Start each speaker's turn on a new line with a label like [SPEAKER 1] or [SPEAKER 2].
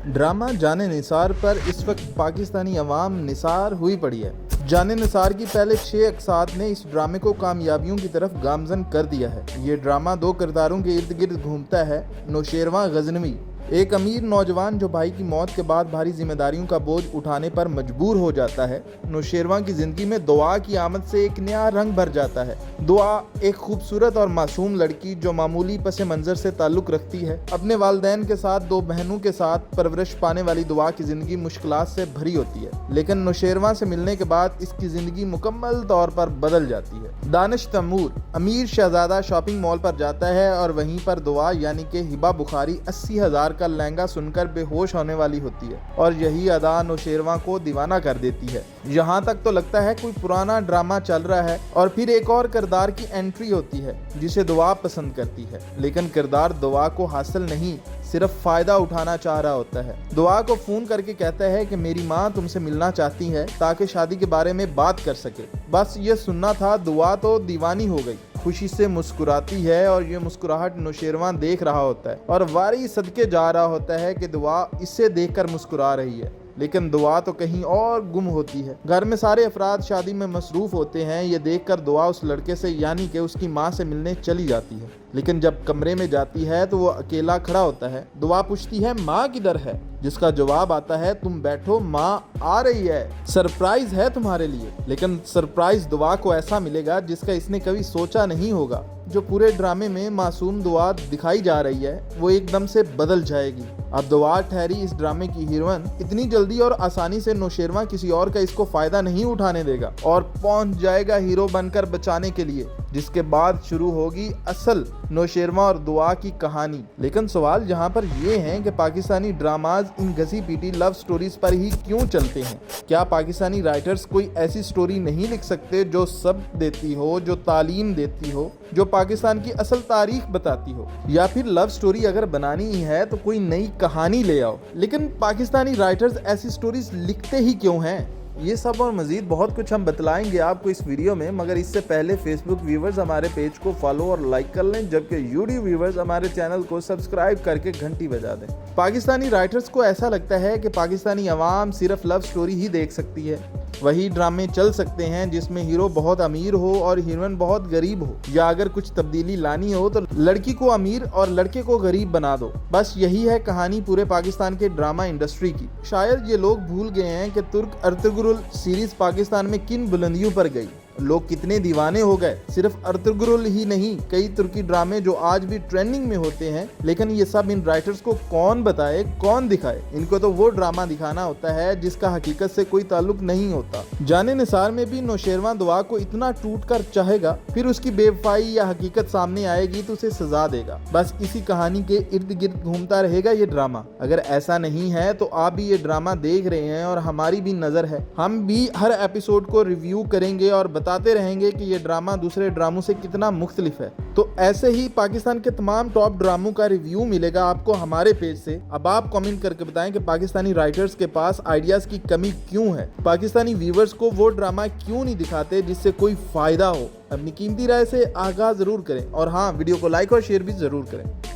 [SPEAKER 1] Drama جان نثار پر اس وقت پاکستانی عوام نثار ہوئی پڑی ہے۔ جان نثار کی پہلے 6 اقساط نے اس ڈرامے کو کامیابیوں کی طرف گامزن کر دیا ہے۔ یہ ڈرامہ 2 کرداروں کے ارد گرد گھومتا ہے۔ نوشیروان غزنوی ایک امیر نوجوان جو بھائی کی موت کے بعد بھاری ذمہ داریوں کا بوجھ اٹھانے پر مجبور ہو جاتا ہے۔ نوشیروان کی زندگی میں دعا کی آمد سے ایک نیا رنگ بھر جاتا ہے۔ دعا ایک خوبصورت اور معصوم لڑکی جو معمولی پس منظر سے تعلق رکھتی ہے۔ اپنے والدین کے ساتھ 2 بہنوں کے ساتھ پرورش پانے والی دعا کی زندگی مشکلات سے بھری ہوتی ہے، لیکن نوشیروان سے ملنے کے بعد اس کی زندگی مکمل طور پر بدل جاتی ہے۔ دانش تیمور امیر شہزادہ شاپنگ مال پر جاتا ہے اور وہیں پر دعا یعنی کہ ہبہ بخاری 80,000 کا لہنگا سن کر بے ہوش ہونے والی ہوتی ہے، اور یہی ادا نوشیروان کو دیوانہ کر دیتی ہے۔ یہاں تک تو لگتا ہے کوئی پرانا ڈرامہ چل رہا ہے، اور پھر ایک اور کردار کی انٹری ہوتی ہے جسے دعا پسند کرتی ہے، لیکن کردار دعا کو حاصل نہیں، صرف فائدہ اٹھانا چاہ رہا ہوتا ہے۔ دعا کو فون کر کے کہتا ہے کہ میری ماں تم سے ملنا چاہتی ہے تاکہ شادی کے بارے میں بات کر سکے۔ بس یہ سننا تھا، دعا تو دیوانی ہو گئی، خوشی سے مسکراتی ہے، اور یہ مسکراہٹ نوشیروان دیکھ رہا ہوتا ہے اور واری صدقے جا رہا ہوتا ہے کہ دعا اسے دیکھ کر مسکرا رہی ہے، لیکن دعا تو کہیں اور گم ہوتی ہے۔ گھر میں سارے افراد شادی میں مصروف ہوتے ہیں، یہ دیکھ کر دعا اس لڑکے سے یعنی کہ اس کی ماں سے ملنے چلی جاتی ہے، لیکن جب کمرے میں جاتی ہے تو وہ اکیلا کھڑا ہوتا ہے۔ دعا پوچھتی ہے ماں کدھر ہے، جس کا جواب آتا ہے تم بیٹھو، ماں آ رہی ہے، سرپرائز ہے تمہارے لیے۔ لیکن سرپرائز دعا کو ایسا ملے گا جس کا اس نے کبھی سوچا نہیں ہوگا۔ جو پورے ڈرامے میں معصوم دعا دکھائی جا رہی ہے وہ ایک دم سے بدل جائے گی۔ اب دعا ٹھہری اس ڈرامے کی ہیروئن اتنی جلدی اور آسانی سے نوشیروان کسی اور کا اس کو فائدہ نہیں اٹھانے دے گا اور پہنچ جائے گا ہیرو بن کر بچانے کے لیے، جس کے بعد شروع ہوگی اصل نوشیروان اور دعا کی کہانی۔ لیکن سوال یہاں پر یہ ہے کہ پاکستانی ڈراماز ان گھسی پیٹی لو سٹوریز پر ہی کیوں چلتے ہیں؟ کیا پاکستانی رائٹرز کوئی ایسی سٹوری نہیں لکھ سکتے جو سبق دیتی ہو، جو تعلیم دیتی ہو، جو پاکستان کی اصل تاریخ بتاتی ہو؟ یا پھر لو سٹوری اگر بنانی ہی ہے تو کوئی نئی کہانی لے آؤ۔ لیکن پاکستانی رائٹرز ایسی سٹوریز لکھتے ہی کیوں ہیں؟ یہ سب اور مزید بہت کچھ ہم بتلائیں گے آپ کو اس ویڈیو میں، مگر اس سے پہلے فیس بک ویورز ہمارے پیج کو فالو اور لائک کر لیں، جبکہ یوٹیوب ویورز ہمارے چینل کو سبسکرائب کر کے گھنٹی بجا دیں۔ پاکستانی رائٹرز کو ایسا لگتا ہے کہ پاکستانی عوام صرف لو سٹوری ہی دیکھ سکتی ہے، وہی ڈرامے چل سکتے ہیں جس میں ہیرو بہت امیر ہو اور ہیروئن بہت غریب ہو، یا اگر کچھ تبدیلی لانی ہو تو لڑکی کو امیر اور لڑکے کو غریب بنا دو۔ بس یہی ہے کہانی پورے پاکستان کے ڈرامہ انڈسٹری کی۔ شاید یہ لوگ بھول گئے ہیں کہ ترک ارطغرل سیریز پاکستان میں کن بلندیوں پر گئی، لوگ کتنے دیوانے ہو گئے۔ صرف ارطغرل ہی نہیں، کئی ترکی ڈرامے جو آج بھی ٹرینڈنگ میں ہوتے ہیں، لیکن یہ سب ان رائٹرز کو کون بتائے، کون دکھائے؟ ان کو تو وہ ڈرامہ دکھانا ہوتا ہے جس کا حقیقت سے کوئی تعلق نہیں ہوتا۔ جان نثار میں بھی نوشیروان دعا کو اتنا ٹوٹ کر چاہے گا، پھر اس کی بے وفائی یا حقیقت سامنے آئے گی تو اسے سزا دے گا۔ بس اسی کہانی کے ارد گرد گھومتا رہے گا یہ ڈرامہ۔ اگر ایسا نہیں ہے تو آپ بھی یہ ڈرامہ دیکھ رہے ہیں اور ہماری بھی نظر ہے، ہم بھی ہر ایپیسوڈ کو ریویو کریں گے اور بتاتے رہیں گے کہ یہ ڈرامہ دوسرے ڈراموں سے کتنا مختلف ہے۔ تو ایسے ہی پاکستان کے تمام ٹاپ ڈراموں کا ریویو ملے گا آپ کو ہمارے پیج سے۔ اب آپ کامنٹ کر کے بتائیں کہ پاکستانی رائٹرز کے پاس آئیڈیاز کی کمی کیوں ہے، پاکستانی ویورز کو وہ ڈرامہ کیوں نہیں دکھاتے جس سے کوئی فائدہ ہو۔ اپنی قیمتی رائے سے آگاہ ضرور کریں، اور ہاں، ویڈیو کو لائک اور شیئر بھی ضرور کریں۔